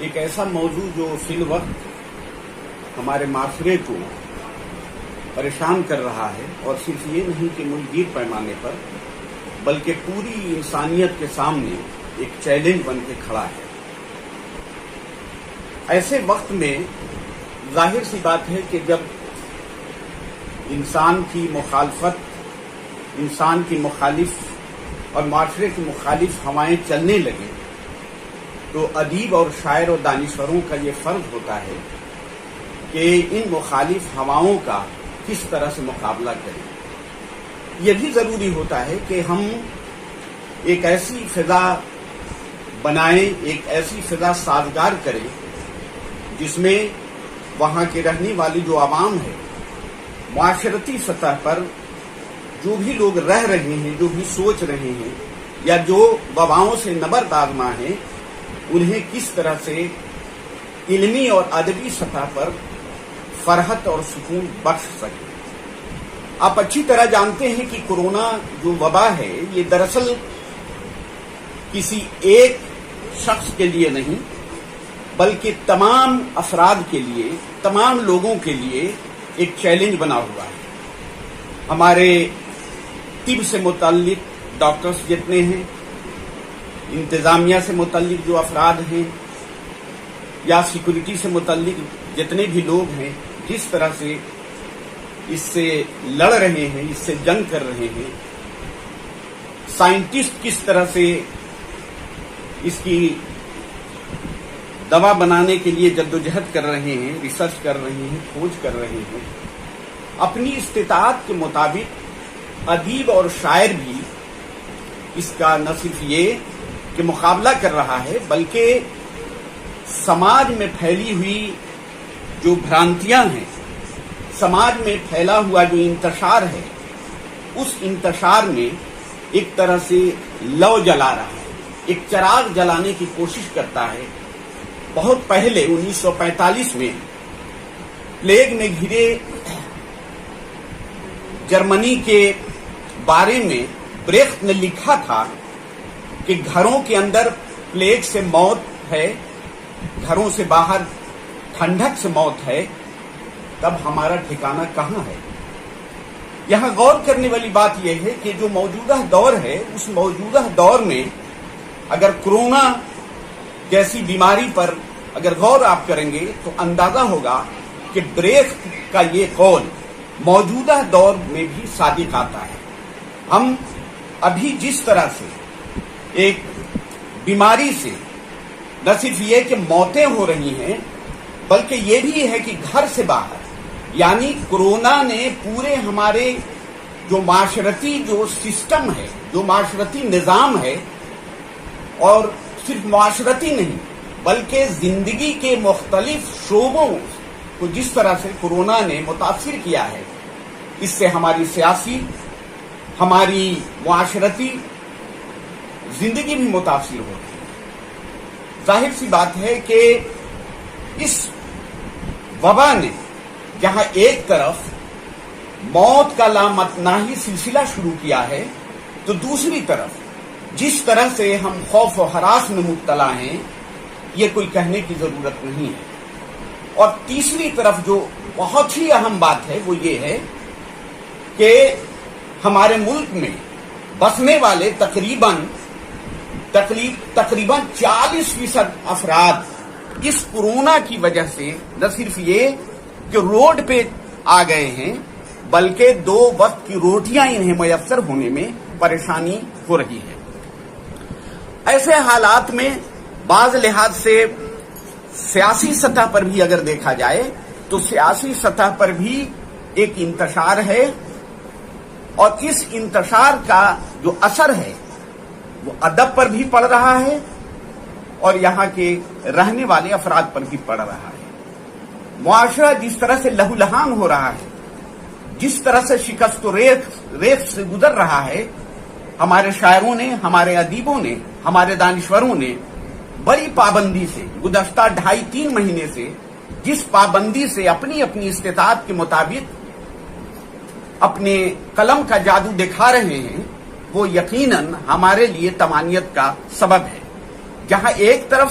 ایک ایسا موضوع جو فی الوقت ہمارے معاشرے کو پریشان کر رہا ہے، اور صرف یہ نہیں کہ ملکگیر پیمانے پر بلکہ پوری انسانیت کے سامنے ایک چیلنج بن کے کھڑا ہے۔ ایسے وقت میں ظاہر سی بات ہے کہ جب انسان کی مخالفت، انسان کی مخالف اور معاشرے کی مخالف ہوائیں چلنے لگے تو ادیب اور شاعر اور دانشوروں کا یہ فرض ہوتا ہے کہ ان مخالف ہواؤں کا کس طرح سے مقابلہ کریں۔ یہ بھی ضروری ہوتا ہے کہ ہم ایک ایسی فضا بنائیں، ایک ایسی فضا سازگار کریں جس میں وہاں کے رہنے والی جو عوام ہے، معاشرتی سطح پر جو بھی لوگ رہ رہے ہیں، جو بھی سوچ رہے ہیں یا جو وباؤں سے نبرد آزما ہیں، انہیں کس طرح سے علمی اور ادبی سطح پر فرحت اور سکون بخش سکے۔ آپ اچھی طرح جانتے ہیں کہ کورونا جو وبا ہے یہ دراصل کسی ایک شخص کے لیے نہیں بلکہ تمام افراد کے لیے، تمام لوگوں کے لیے ایک چیلنج بنا ہوا ہے۔ ہمارے طب سے متعلق ڈاکٹرز جتنے ہیں، انتظامیہ سے متعلق جو افراد ہیں یا سیکورٹی سے متعلق جتنے بھی لوگ ہیں، جس طرح سے اس سے لڑ رہے ہیں، اس سے جنگ کر رہے ہیں، سائنٹسٹ کس طرح سے اس کی دوا بنانے کے لیے جدوجہد کر رہے ہیں، ریسرچ کر رہے ہیں، کھوج کر رہے ہیں، اپنی استطاعت کے مطابق ادیب اور شاعر بھی اس کا نہ صرف یہ کہ مقابلہ کر رہا ہے بلکہ سماج میں پھیلی ہوئی جو بھرانتیاں ہیں، سماج میں پھیلا ہوا جو انتشار ہے، اس انتشار میں ایک طرح سے لو جلا رہا ہے، ایک چراغ جلانے کی کوشش کرتا ہے۔ بہت پہلے 1945 میں پلیگ میں گھرے جرمنی کے بارے میں بریخت نے لکھا تھا کہ گھروں کے اندر پلیگ سے موت ہے، گھروں سے باہر ٹھنڈک سے موت ہے، تب ہمارا ٹھکانہ کہاں ہے؟ یہاں غور کرنے والی بات یہ ہے کہ جو موجودہ دور ہے، اس موجودہ دور میں اگر کورونا جیسی بیماری پر اگر غور آپ کریں گے تو اندازہ ہوگا کہ بریخت کا یہ قول موجودہ دور میں بھی صادق آتا ہے۔ ہم ابھی جس طرح سے ایک بیماری سے نہ صرف یہ کہ موتیں ہو رہی ہیں بلکہ یہ بھی ہے کہ گھر سے باہر، یعنی کورونا نے پورے ہمارے جو معاشرتی جو سسٹم ہے، جو معاشرتی نظام ہے، اور صرف معاشرتی نہیں بلکہ زندگی کے مختلف شعبوں کو جس طرح سے کورونا نے متاثر کیا ہے، اس سے ہماری سیاسی، ہماری معاشرتی زندگی بھی متاثر ہوتی ہے۔ ظاہر سی بات ہے کہ اس وبا نے جہاں ایک طرف موت کا لامتناہی سلسلہ شروع کیا ہے تو دوسری طرف جس طرح سے ہم خوف و ہراس میں مبتلا ہیں یہ کوئی کہنے کی ضرورت نہیں ہے۔ اور تیسری طرف جو بہت ہی اہم بات ہے وہ یہ ہے کہ ہمارے ملک میں بسنے والے تقریباً 40% افراد اس کورونا کی وجہ سے نہ صرف یہ کہ روڈ پہ آ گئے ہیں بلکہ 2 وقت کی روٹیاں انہیں میسر ہونے میں پریشانی ہو رہی ہے۔ ایسے حالات میں بعض لحاظ سے سیاسی سطح پر بھی اگر دیکھا جائے تو سیاسی سطح پر بھی ایک انتشار ہے، اور اس انتشار کا جو اثر ہے وہ ادب پر بھی پڑ رہا ہے اور یہاں کے رہنے والے افراد پر بھی پڑ رہا ہے۔ معاشرہ جس طرح سے لہولہان ہو رہا ہے، جس طرح سے شکست و ریت سے گزر رہا ہے، ہمارے شاعروں نے، ہمارے ادیبوں نے، ہمارے دانشوروں نے بڑی پابندی سے گزشتہ 2.5-3 مہینے سے جس پابندی سے اپنی اپنی استطاعت کے مطابق اپنے قلم کا جادو دکھا رہے ہیں، وہ یقیناً ہمارے لیے طمانینت کا سبب ہے۔ جہاں ایک طرف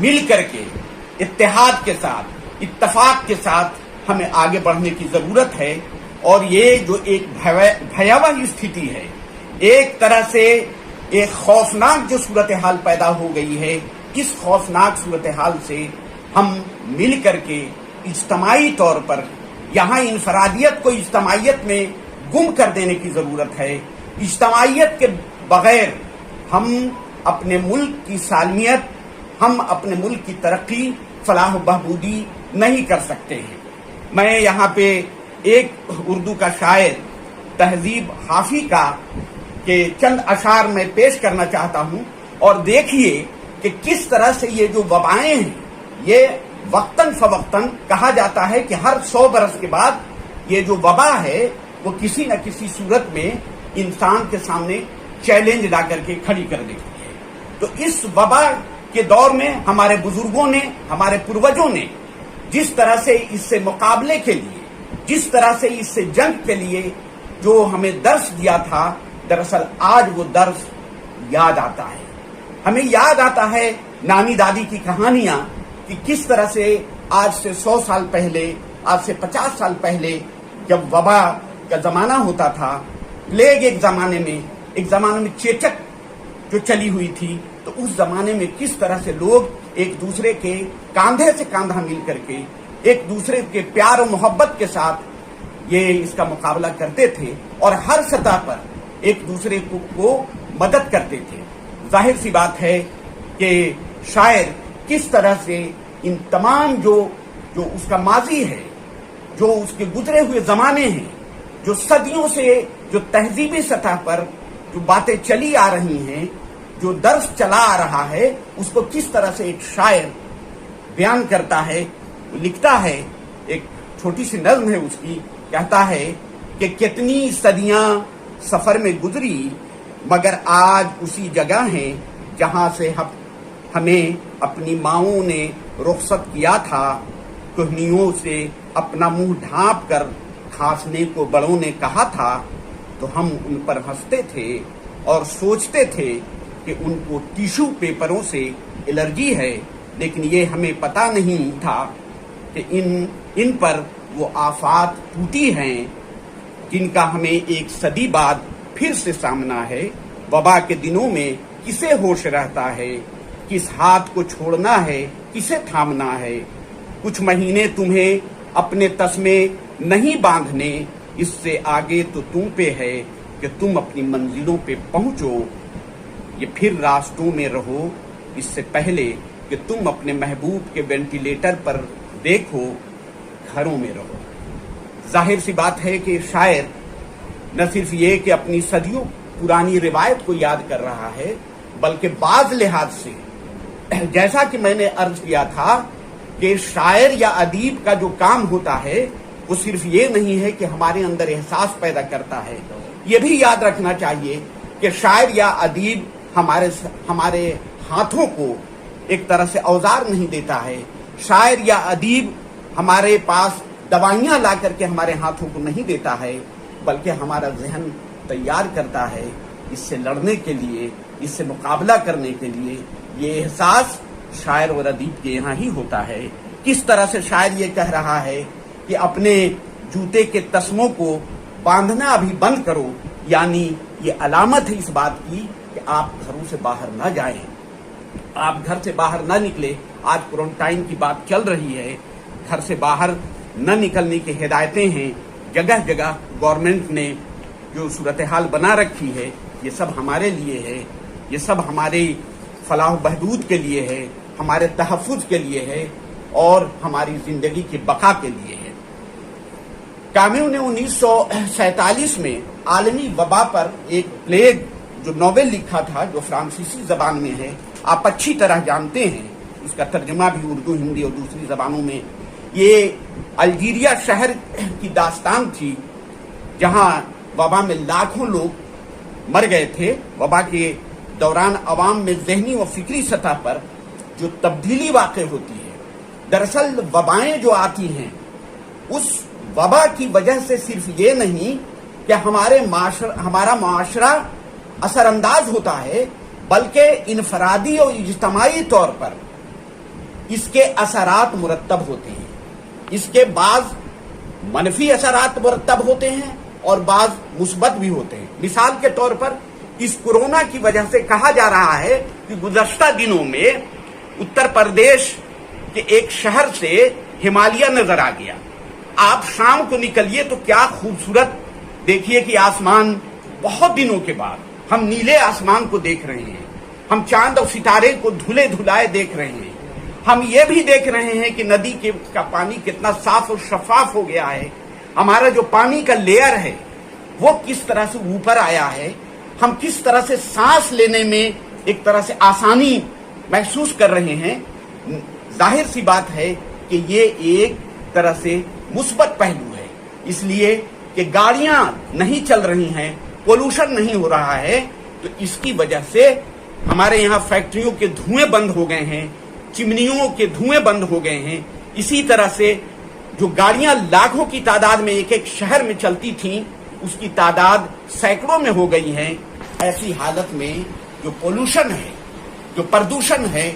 مل کر کے اتحاد کے ساتھ اتفاق کے ساتھ ہمیں آگے بڑھنے کی ضرورت ہے. اور یہ جو ایک بھیاوہ استھتی ہے، ایک طرح سے ایک خوفناک جو صورتحال پیدا ہو گئی ہے، اس خوفناک صورتحال سے ہم مل کر کے اجتماعی طور پر یہاں انفرادیت کو اجتماعیت میں گم کر دینے کی ضرورت ہے. اجتماعیت کے بغیر ہم اپنے ملک کی سالمیت، ہم اپنے ملک کی ترقی، فلاح و بہبودی نہیں کر سکتے ہیں. میں یہاں پہ ایک اردو کا شاعر تہذیب حافی کا کہ چند اشعار میں پیش کرنا چاہتا ہوں، اور دیکھیے کہ کس طرح سے یہ جو وبائیں ہیں، یہ وقتاً فوقتاً کہا جاتا ہے کہ ہر 100 برس کے بعد یہ جو وبا ہے وہ کسی نہ کسی صورت میں انسان کے سامنے چیلنج لا کر کے کھڑی کر دیتی ہے. تو اس وبا کے دور میں ہمارے بزرگوں نے، ہمارے پروجوں نے جس طرح سے اس سے مقابلے کے لیے، جس طرح سے اس سے جنگ کے لیے جو ہمیں درس دیا تھا، دراصل آج وہ درس یاد آتا ہے. ہمیں یاد آتا ہے نانی دادی کی کہانیاں کہ کس طرح سے آج سے 100 سال پہلے، آج سے 50 سال پہلے جب وبا کا زمانہ ہوتا تھا، پلیگ ایک زمانے میں چیچک جو چلی ہوئی تھی، تو اس زمانے میں کس طرح سے لوگ ایک دوسرے کے کاندھے سے کاندھا مل کر کے ایک دوسرے کے پیار و محبت کے ساتھ یہ اس کا مقابلہ کرتے تھے اور ہر سطح پر ایک دوسرے کو مدد کرتے تھے. ظاہر سی بات ہے کہ شاعر کس طرح سے ان تمام جو اس کا ماضی ہے، جو اس کے گزرے ہوئے زمانے ہیں، جو صدیوں سے جو تہذیبی سطح پر جو باتیں چلی آ رہی ہیں، جو درس چلا آ رہا ہے، اس کو کس طرح سے ایک شاعر بیان کرتا ہے. لکھتا ہے، ایک چھوٹی سی نظم ہے اس کی، کہتا ہے کہ کتنی صدیاں سفر میں گزری مگر آج اسی جگہ ہیں جہاں سے ہمیں اپنی ماؤں نے رخصت کیا تھا. کہنیوں سے اپنا منہ ڈھانپ کر کھانسنے کو بڑوں نے کہا تھا، تو ہم ان پر ہنستے تھے اور سوچتے تھے کہ ان کو ٹیشو پیپروں سے الرجی ہے، لیکن یہ ہمیں پتہ نہیں تھا کہ ان پر وہ آفات ٹوٹی ہیں جن کا ہمیں ایک صدی بعد پھر سے سامنا ہے. وبا کے دنوں میں کسے ہوش رہتا ہے، کس ہاتھ کو چھوڑنا ہے، کسے تھامنا ہے. کچھ مہینے تمہیں اپنے تسمے نہیں باندھنے، اس سے آگے تو تم پہ ہے کہ تم اپنی منزلوں پہ پہنچو. یہ پھر راستوں میں رہو اس سے پہلے کہ تم اپنے محبوب کے وینٹیلیٹر پر دیکھو، گھروں میں رہو. ظاہر سی بات ہے کہ شاعر نہ صرف یہ کہ اپنی صدیوں پرانی روایت کو یاد کر رہا ہے، بلکہ بعض لحاظ سے جیسا کہ میں نے عرض کیا تھا کہ شاعر یا ادیب کا جو کام ہوتا ہے وہ صرف یہ نہیں ہے کہ ہمارے اندر احساس پیدا کرتا ہے. یہ بھی یاد رکھنا چاہیے کہ شاعر یا ادیب ہمارے ہاتھوں کو ایک طرح سے اوزار نہیں دیتا ہے. شاعر یا ادیب ہمارے پاس دوائیاں لا کر کے ہمارے ہاتھوں کو نہیں دیتا ہے، بلکہ ہمارا ذہن تیار کرتا ہے اس سے لڑنے کے لیے، اس سے مقابلہ کرنے کے لیے. یہ احساس شاعر اور ادیب کے یہاں ہی ہوتا ہے. کس طرح سے شاعر یہ کہہ رہا ہے کہ اپنے جوتے کے تسموں کو باندھنا ابھی بند کرو، یعنی یہ علامت ہے اس بات کی کہ آپ گھروں سے باہر نہ جائیں، آپ گھر سے باہر نہ نکلے. آج کوارنٹائن کی بات چل رہی ہے، گھر سے باہر نہ نکلنے کی ہدایتیں ہیں. جگہ جگہ گورنمنٹ نے جو صورتحال بنا رکھی ہے، یہ سب ہمارے لیے ہے، یہ سب ہمارے فلاح و بہبود کے لیے ہے، ہمارے تحفظ کے لیے ہے اور ہماری زندگی کی بقا کے لیے ہے. کامیو نے 1947 میں عالمی وبا پر ایک پلیگ جو ناول لکھا تھا، جو فرانسیسی زبان میں ہے، آپ اچھی طرح جانتے ہیں، اس کا ترجمہ بھی اردو، ہندی اور دوسری زبانوں میں. یہ الجیریا شہر کی داستان تھی جہاں وبا میں لاکھوں لوگ مر گئے تھے. وبا کے دوران عوام میں ذہنی و فکری سطح پر جو تبدیلی واقع ہوتی ہے، دراصل وبائیں جو آتی ہیں اس وبا کی وجہ سے صرف یہ نہیں کہ ہمارا معاشرہ اثر انداز ہوتا ہے، بلکہ انفرادی اور اجتماعی طور پر اس کے اثرات مرتب ہوتے ہیں، اس کے بعض منفی اثرات مرتب ہوتے ہیں اور بعض مثبت بھی ہوتے ہیں۔ مثال کے طور پر اس کورونا کی وجہ سے کہا جا رہا ہے کہ گزشتہ دنوں میں اتر پردیش کے ایک شہر سے ہمالیہ نظر آ گیا۔ آپ شام کو نکلیے تو کیا خوبصورت دیکھیے کہ آسمان، بہت دنوں کے بعد ہم نیلے آسمان کو دیکھ رہے ہیں، ہم چاند اور ستارے کو دھلے دھلائے دیکھ رہے ہیں، ہم یہ بھی دیکھ رہے ہیں کہ ندی کا پانی کتنا صاف اور شفاف ہو گیا ہے، ہمارا جو پانی کا لیئر ہے وہ کس طرح سے اوپر آیا ہے، ہم کس طرح سے سانس لینے میں ایک طرح سے آسانی محسوس کر رہے ہیں۔ ظاہر سی بات ہے کہ یہ ایک طرح سے مثبت پہلو ہے، اس لیے کہ گاڑیاں نہیں چل رہی ہیں، پولوشن نہیں ہو رہا ہے، تو اس کی وجہ سے ہمارے یہاں فیکٹریوں کے دھوئیں بند ہو گئے ہیں، چمنیوں کے دھوئیں بند ہو گئے ہیں۔ اسی طرح سے جو گاڑیاں لاکھوں کی تعداد میں ایک ایک شہر میں چلتی تھیں، اس کی تعداد سینکڑوں میں ہو گئی ہے۔ ایسی حالت میں جو پولوشن ہے، جو پردوشن ہے،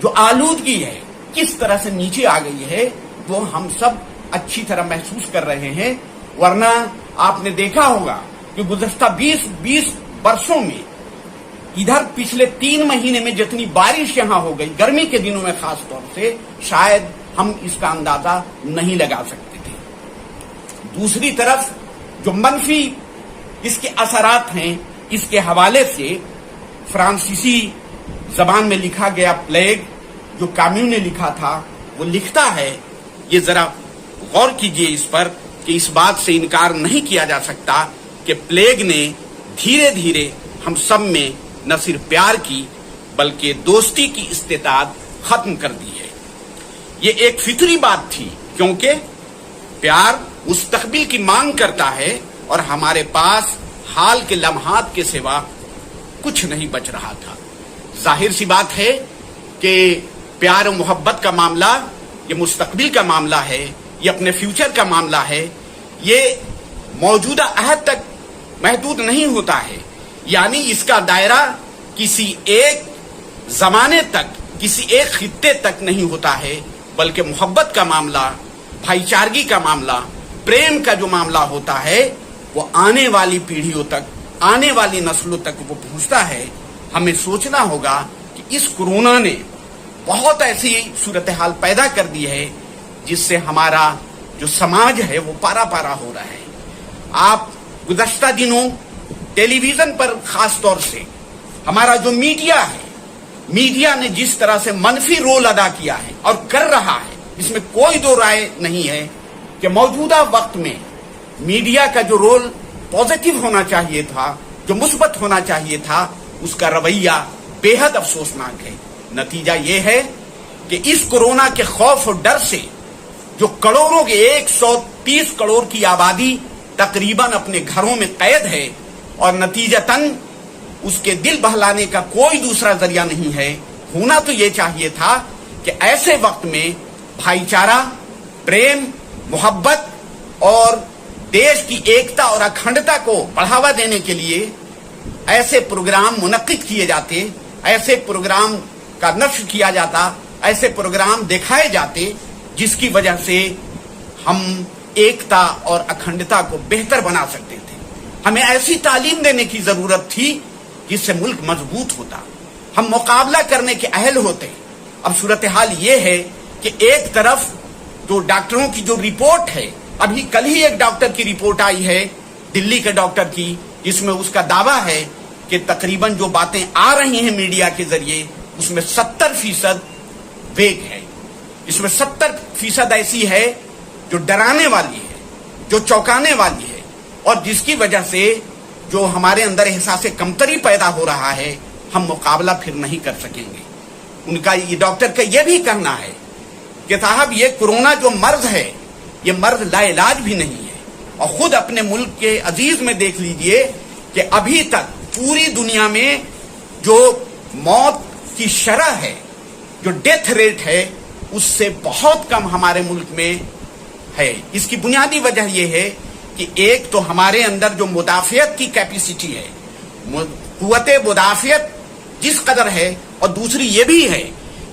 جو آلودگی ہے، کس طرح سے نیچے آ گئی ہے وہ ہم سب اچھی طرح محسوس کر رہے ہیں۔ ورنہ آپ نے دیکھا ہوگا کہ گزشتہ 20 برسوں میں ادھر پچھلے 3 مہینے میں جتنی بارش یہاں ہو گئی، گرمی کے دنوں میں خاص طور سے، شاید ہم اس کا اندازہ نہیں لگا سکتے تھے۔ دوسری طرف جو منفی اس کے اثرات ہیں، اس کے حوالے سے فرانسیسی زبان میں لکھا گیا پلیگ جو کامیو نے لکھا تھا، وہ لکھتا ہے، یہ ذرا غور کیجئے اس پر کہ اس بات سے انکار نہیں کیا جا سکتا کہ پلیگ نے دھیرے دھیرے ہم سب میں نہ صرف پیار کی بلکہ دوستی کی استطاعت ختم کر دی ہے۔ یہ ایک فطری بات تھی، کیونکہ پیار مستقبل کی مانگ کرتا ہے اور ہمارے پاس حال کے لمحات کے سوا کچھ نہیں بچ رہا تھا۔ ظاہر سی بات ہے کہ پیار و محبت کا معاملہ یہ مستقبل کا معاملہ ہے، یہ اپنے فیوچر کا معاملہ ہے، یہ موجودہ عہد تک محدود نہیں ہوتا ہے، یعنی اس کا دائرہ کسی ایک زمانے تک، کسی ایک خطے تک نہیں ہوتا ہے، بلکہ محبت کا معاملہ، بھائی چارگی کا معاملہ، پریم کا جو معاملہ ہوتا ہے وہ آنے والی پیڑھیوں تک، آنے والی نسلوں تک وہ پہنچتا ہے۔ ہمیں سوچنا ہوگا کہ اس کورونا نے بہت ایسی صورتحال پیدا کر دی ہے جس سے ہمارا جو سماج ہے وہ پارا پارا ہو رہا ہے۔ آپ گزشتہ دنوں ٹیلی ویژن پر خاص طور سے ہمارا جو میڈیا ہے، میڈیا نے جس طرح سے منفی رول ادا کیا ہے اور کر رہا ہے، اس میں کوئی دو رائے نہیں ہے کہ موجودہ وقت میں میڈیا کا جو رول پازیٹو ہونا چاہیے تھا، جو مثبت ہونا چاہیے تھا، اس کا رویہ بے حد افسوسناک ہے۔ نتیجہ یہ ہے کہ اس کورونا کے خوف اور ڈر سے جو کروڑوں کے 130 کروڑ کی آبادی تقریباً اپنے گھروں میں قید ہے، اور نتیجتاً اس کے دل بہلانے کا کوئی دوسرا ذریعہ نہیں ہے۔ ہونا تو یہ چاہیے تھا کہ ایسے وقت میں بھائی چارہ، پریم، محبت اور دیش کی ایکتا اور اکھنڈتا کو بڑھاوا دینے کے لیے ایسے پروگرام منعقد کیے جاتے، ایسے پروگرام کا نشر کیا جاتا، ایسے پروگرام دکھائے جاتے جس کی وجہ سے ہم ایکتا اور اکھنڈتا کو بہتر بنا سکتے تھے۔ ہمیں ایسی تعلیم دینے کی ضرورت تھی جس سے ملک مضبوط ہوتا، ہم مقابلہ کرنے کے اہل ہوتے۔ اب صورتحال یہ ہے کہ ایک طرف جو ڈاکٹروں کی جو رپورٹ ہے، ابھی کل ہی ایک ڈاکٹر کی رپورٹ آئی ہے، دلی کے ڈاکٹر کی، جس میں اس کا دعویٰ ہے کہ تقریباً جو باتیں آ رہی ہیں میڈیا کے ذریعے اس میں 70% ویگ ہے، اس میں 70% ایسی ہے جو ڈرانے والی ہے، جو چونکانے والی ہے، اور جس کی وجہ سے جو ہمارے اندر احساس کمتری پیدا ہو رہا ہے، ہم مقابلہ پھر نہیں کر سکیں گے۔ ان کا یہ ڈاکٹر کا یہ بھی کہنا ہے کہ صاحب یہ کورونا جو مرض ہے یہ مرض لا علاج بھی نہیں ہے، اور خود اپنے ملک کے عزیز میں دیکھ لیجئے کہ ابھی تک پوری دنیا میں جو موت کی شرح ہے، جو ڈیتھ ریٹ ہے، اس سے بہت کم ہمارے ملک میں ہے۔ اس کی بنیادی وجہ یہ ہے کہ ایک تو ہمارے اندر جو مدافعت کی کیپیسٹی ہے، قوت مدافعت جس قدر ہے، اور دوسری یہ بھی ہے